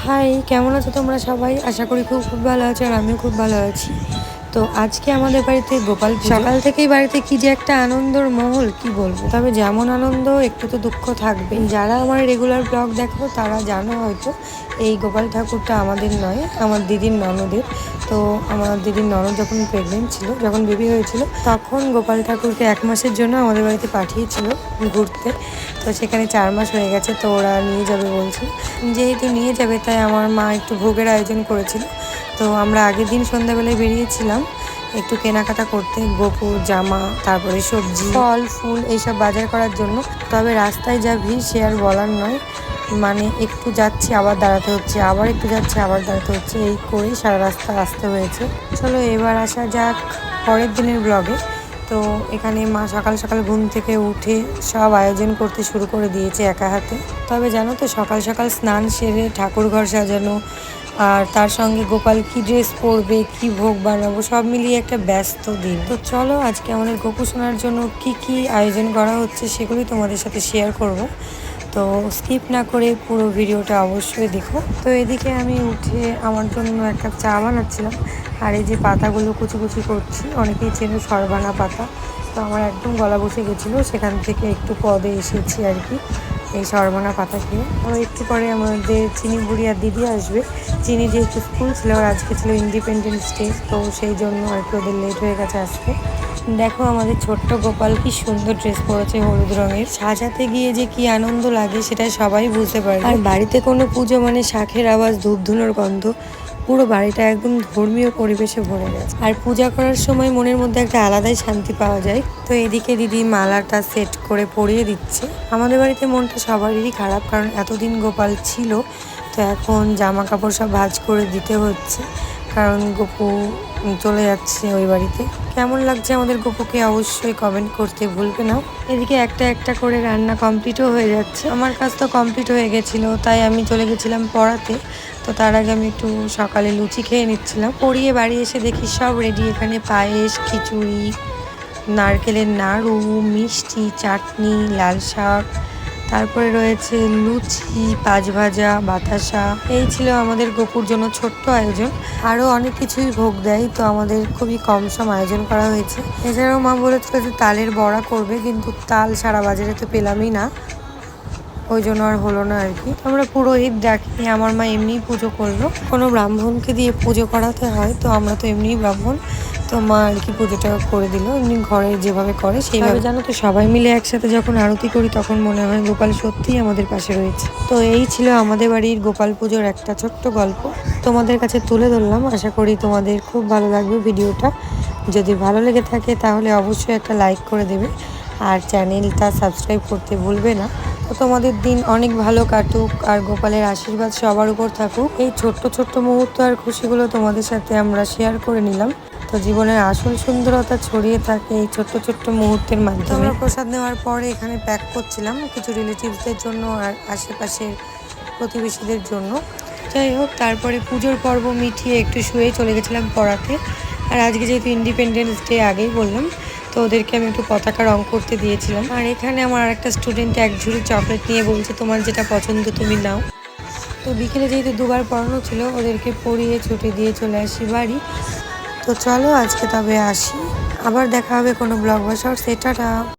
High, কেমন আছো তোমরা সবাই? আশা করি খুব ভালো আছো, আর আমিও খুব ভালো আছি। তো আজকে আমাদের বাড়িতে গোপাল পুজো। সকাল থেকেই বাড়িতে কি যে একটা আনন্দর মহল, কি বলবো। তবে যেমন আনন্দ, একটু তো দুঃখ থাকবে। যারা আমার রেগুলার ব্লগ দেখো তারা জানো হয়তো এই গোপাল ঠাকুরটা আমাদের নয়, আমার দিদির ননদের। তো আমার দিদির ননদ যখন প্রেগনেন্ট ছিল, যখন বেবি হয়েছিল, তখন গোপাল ঠাকুরকে 1 মাসের জন্য আমাদের বাড়িতে পাঠিয়েছিল ঘুরতে। তো সেখানে 4 মাস হয়ে গেছে, তো ওরা নিয়ে যাবে বলছে। যেহেতু নিয়ে যাবে তাই আমার মা একটু ভোগের আয়োজন করেছিল। তো আমরা আগের দিন সন্ধ্যাবেলায় বেরিয়েছিলাম একটু কেনাকাটা করতে, গোপুর জামা, তারপরে সবজি, ফল ফুল এইসব বাজার করার জন্য। তবে রাস্তায় যা ভিড় সে আর বলার নয়, মানে একটু যাচ্ছি আবার দাঁড়াতে হচ্ছে, আবার একটু যাচ্ছি আবার দাঁড়াতে হচ্ছে, এই করেই সারা রাস্তা আসতে হয়েছে। চলো এবার আসা যাক পরের দিনের ব্লগে। তো এখানে মা সকাল সকাল ঘুম থেকে উঠে সব আয়োজন করতে শুরু করে দিয়েছে একা হাতে। তবে জানো তো, সকাল সকাল স্নান সেরে ঠাকুর ঘর সাজানো, আর তার সঙ্গে গোপাল কি ড্রেস পরবে, কি ভোগ বানাবো, সব মিলিয়ে একটা ব্যস্ত দিন। তো চলো আজকে আমাদের গোপু সোনার জন্য কি আয়োজন করা হচ্ছে সেগুলি তোমাদের সাথে শেয়ার করব। তো স্কিপ না করে পুরো ভিডিওটা অবশ্যই দেখো। তো এদিকে আমি উঠে আমার জন্য একটা চা বানাচ্ছিলাম, আর এই যে পাতাগুলো কুচি কুচি করছি, অনেকেই চেনো সরবানা পাতা। তো আমার একদম গলা বসে গেছিলো, সেখান থেকে একটু পদে এসেছি আর কি এই সরবানা পাতা খেয়ে। তো একটু পরে আমাদের চিনি বুড়ি আর দিদি আসবে। চিনি যেহেতু স্কুল ছিল, আর আজকে ছিল ইন্ডিপেন্ডেন্স ডে, তো সেই জন্য আর কি ওদের লেট হয়ে গেছে আসতে। দেখো আমাদের ছোট্ট গোপাল কি সুন্দর ড্রেস পরেছে হলুদ রঙের। সাজাতে গিয়ে যে কি আনন্দ লাগে সেটা সবাই বুঝতে পারে। আর বাড়িতে কোনো পুজো মানে শাঁখের আওয়াজ, ধূপ ধুনোর গন্ধ, পুরো বাড়িটা একদম ধর্মীয় পরিবেশে ভরে গেছে। আর পূজা করার সময় মনের মধ্যে একটা আলাদাই শান্তি পাওয়া যায়। তো এদিকে দিদি মালাটা সেট করে পরিয়ে দিচ্ছে। আমাদের বাড়িতে মনটা সবারই খারাপ, কারণ এতদিন গোপাল ছিল, তো এখন জামা কাপড় সব ভাঁজ করে দিতে হচ্ছে, কারণ গপু চলে যাচ্ছে ওই বাড়িতে। কেমন লাগছে আমাদের গপুকে অবশ্যই কমেন্ট করতে ভুলবে না। এদিকে একটা একটা করে রান্না কমপ্লিটও হয়ে যাচ্ছে। আমার কাজ তো কমপ্লিট হয়ে গেছিলো, তাই আমি চলে গেছিলাম পড়াতে। তো তার আগে আমি একটু সকালে লুচি খেয়ে নিচ্ছিলাম। পড়িয়ে বাড়ি এসে দেখি সব রেডি। এখানে পায়েস, খিচুড়ি, নারকেলের নাড়ু, মিষ্টি, চাটনি, লাল শাক, তারপরে রয়েছে লুচি, পাঁচ ভাজা, বাতাসা। এই ছিল আমাদের গপুর জন্য ছোট্ট আয়োজন। আরও অনেক কিছুই ভোগ দেয়, তো আমাদের খুবই কম সম আয়োজন করা হয়েছে। এছাড়াও মা বলেছিল যে তালের বড়া করবে, কিন্তু তাল সারা বাজারে তো পেলামই না, ওই জন্য আর হলো না আর কি। আমরা পুরোহিত ডাকিনি, আমার মা এমনিই পুজো করলো। কোনো ব্রাহ্মণকে দিয়ে পুজো করাতে হয়, তো আমরা তো এমনিই ব্রাহ্মণ, তো মা আর কি পুজোটা করে দিল এমনি ঘরে যেভাবে করে সেইভাবে। জানো তো, সবাই মিলে একসাথে যখন আরতি করি তখন মনে হয় গোপাল সত্যিই আমাদের পাশে রয়েছে। তো এই ছিল আমাদের বাড়ির গোপাল পুজোর একটা ছোট্ট গল্প, তোমাদের কাছে তুলে ধরলাম। আশা করি তোমাদের খুব ভালো লাগবে ভিডিওটা। যদি ভালো লেগে থাকে তাহলে অবশ্যই একটা লাইক করে দেবে, আর চ্যানেলটা সাবস্ক্রাইব করতে ভুলবে না। তো তোমাদের দিন অনেক ভালো কাটুক, আর গোপালের আশীর্বাদ সবার উপর থাকুক। এই ছোট্ট ছোট্ট মুহূর্ত আর খুশিগুলো তোমাদের সাথে আমরা শেয়ার করে নিলাম। তো জীবনের আসল সুন্দরতা ছড়িয়ে থাকে এই ছোট্ট ছোট্ট মুহূর্তের মাধ্যমে। আমরা প্রসাদ নেওয়ার পরে এখানে প্যাক করছিলাম কিছু রিলেটিভসদের জন্য আর আশেপাশের প্রতিবেশীদের জন্য। যাই হোক, তারপরে পুজোর পর্ব মিটিয়ে একটু শুয়ে চলে গেছিলাম পড়াতে। আর আজকে যেহেতু ইন্ডিপেন্ডেন্স ডে আগেই বললাম, তো ওদেরকে আমি একটু পতাকা রং করতে দিয়েছিলাম। আর এখানে আমার আরেকটা স্টুডেন্ট এক ঝুড়ি চকলেট নিয়ে বলছে তোমার যেটা পছন্দ তুমি নাও। তো বিকেলে যেহেতু দুবার পড়ানো ছিল, ওদেরকে পড়িয়ে ছুটি দিয়ে চলে আসি বাড়ি। তো চলো আজকে তবে আসি, আবার দেখা হবে কোনো ব্লগ বা শর্টস। টাটা।